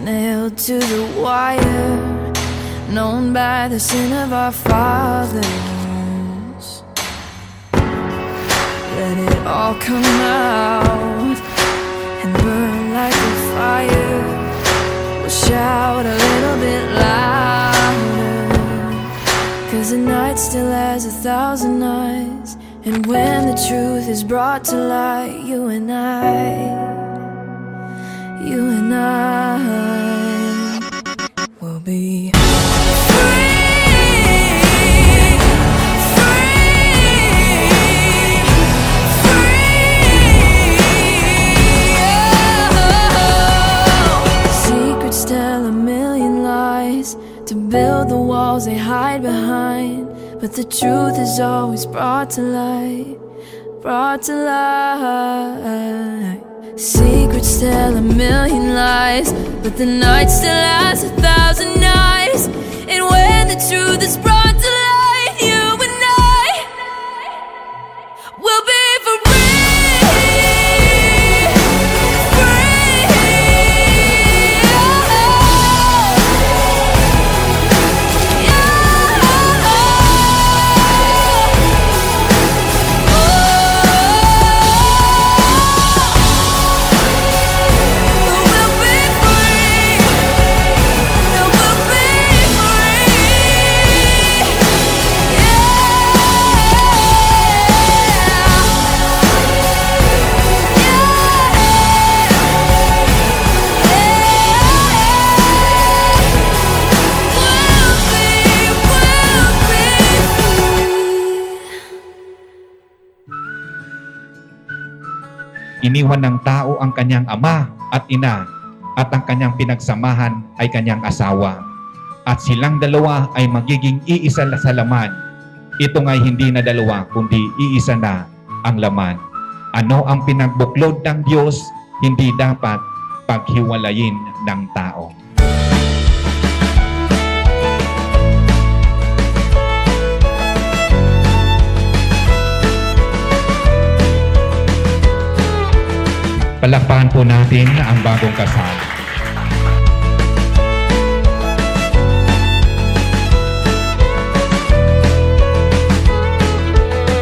nailed to the wire, known by the sin of our fathers. Let it all come out and burn like a fire. We'll shout a little bit louder, 'cause the night still has 1,000 eyes. And when the truth is brought to light, you and I will be to build the walls they hide behind, but the truth is always brought to light, brought to light. Secrets tell a million lies, but the night still has 1,000 eyes. And when the truth is brought to light, you and I will be free. Iniwan ng tao ang kanyang ama at ina, at ang kanyang pinagsamahan ay kanyang asawa. At silang dalawa ay magiging iisa sa laman. Ito nga'y hindi na dalawa, kundi iisa na ang laman. Ano ang pinagbuklod ng Diyos, hindi dapat paghiwalayin ng tao. Palakpakan po natin ang bagong kasal.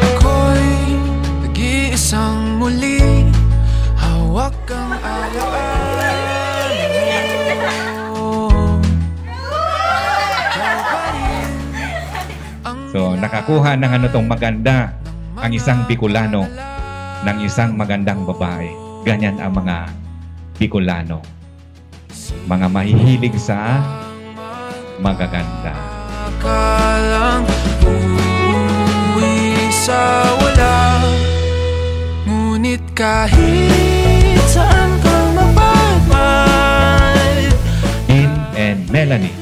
Ako'y nag-iisang muli, hawak ang alaala mo. So, nakakuha ng ano tong maganda ang isang Bicolano ng isang magandang babae. Ganyan ang mga Bicolano. Mga mahihilig sa magaganda. Akalang uuwi sa wala, ngunit kahit saan ka mapapad. Dean and Melanie.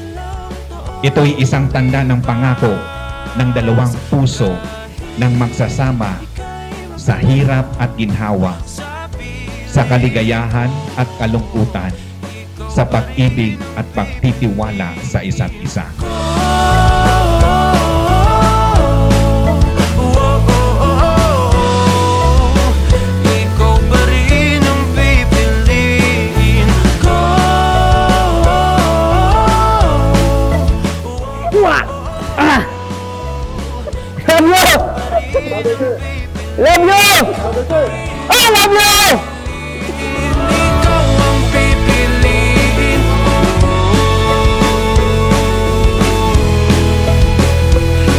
Ito'y isang tanda ng pangako ng dalawang puso ng magsasama sa hirap at ginhawa, sa kaligayahan at kalungkutan, sa pag-ibig at pagtitiwala sa isa't isa. Ikaw pa rin ang pipiliin ko. Love you! I love you! Ikaw ang pipiliin ko.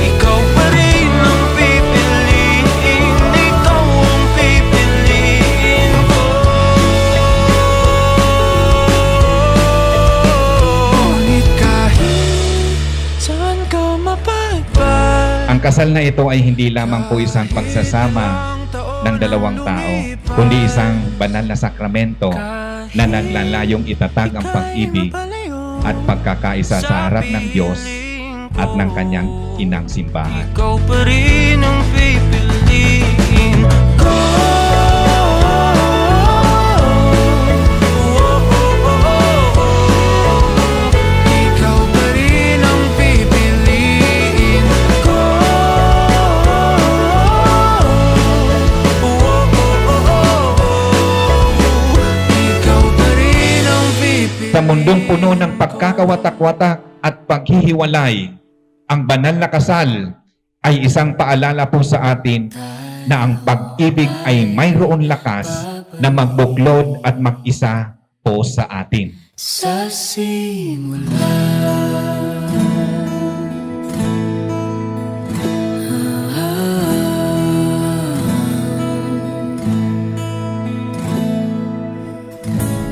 Ikaw pa rin ang pipiliin. Ikaw ang pipiliin ko. Ngunit kahit saan ka mapagpag. Ang kasal na ito ay hindi lamang po isang pagsasama ng dalawang tao, kundi isang banal na sakramento na naglalayong itatag ang pag-ibig at pagkakaisa sa harap ng Diyos at ng kanyang inang simbahan. Ikaw pa rin ang pipiliin ko. Ikaw pa rin ang pipiliin ko. Ikaw pa rin ang pipiliin. Sa mundong puno ng pagkakawatak-watak at paghihiwalay, ang banal na kasal ay isang paalala po sa atin na ang pag-ibig ay mayroon lakas na magbuklod at mag-isa po sa atin. Sa simula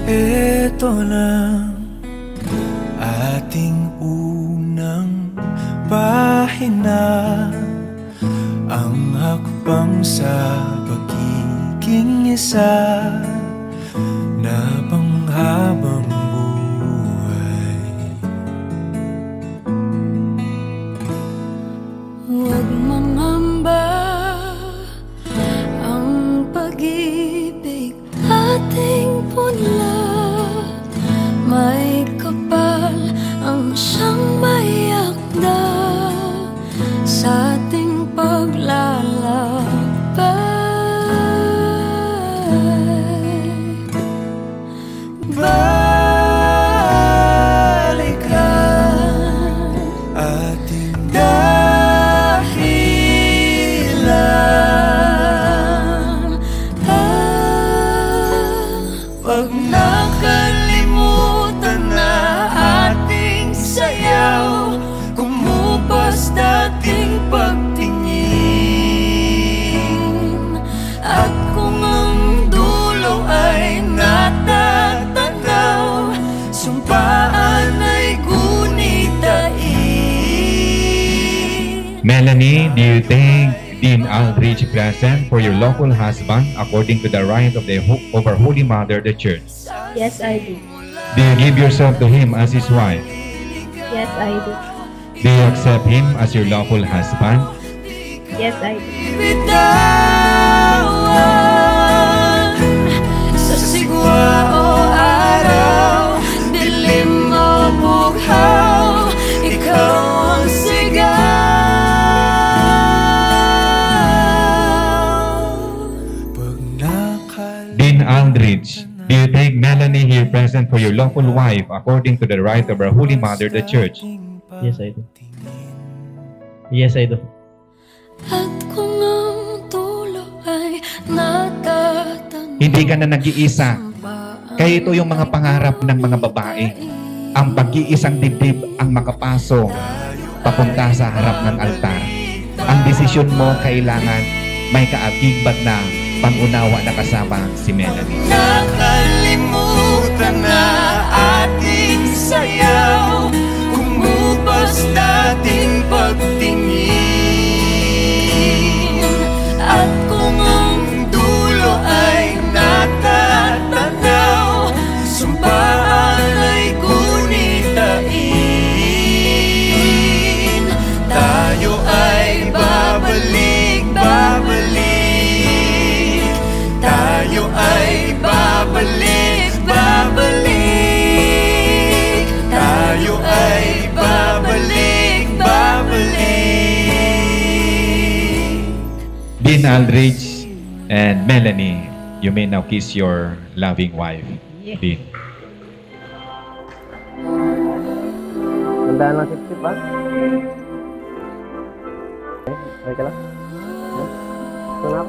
ito na ating unang pahina, ang hakbang sa pagiging isa na panghabang buhay. Huwag mangamba, ang pag-ibig ating punla. May kapal ang siyang mayakda sa ating paglalakbay. Balikan ating dahilan, pag nakalimutan na ating sayaw, kumupas dating pagtingin, at kung ang dulo ay natatanaw, sumpaan ay gunitain. Melanie, do you take Dean Aldrich present for your lawful husband according to the rite of the of our Holy Mother, the Church? Yes, I do. Do you give yourself to him as his wife? Yes, I do. Do you accept him as your lawful husband? Yes, I do. Bitawan sa sigwa o araw, dilim o bughaw, ikaw ang sigaw. Pag Dean Aldrich, do you take Melanie here present for your lawful wife according to the rite of our Holy Mother, the Church? Yes, I do. Yes, I do. At kung ang dulo ay natatanaw, Hindi ka na nag-iisa. Kaya ito yung mga pangarap ng mga babae. Ang pag-iisang dibdib ang makapaso papunta sa harap ng altar. Ang desisyon mo kailangan may kaakibat na pangunawa na kasama si Melanie. nakalimutan na ating sayaw, kumupas dating pagtingin, at kung ang dulo ay natatanaw, sumpaan ay gunitain. Tayo ay babalik, babalik. Tayo ay babalik, babalik. Tayo ay babalik, babalik. Dean Aldrich and Melanie, you may now kiss your loving wife. Dean. Tandaan lang sip-sip, ha? Okay ka lang? Sunap?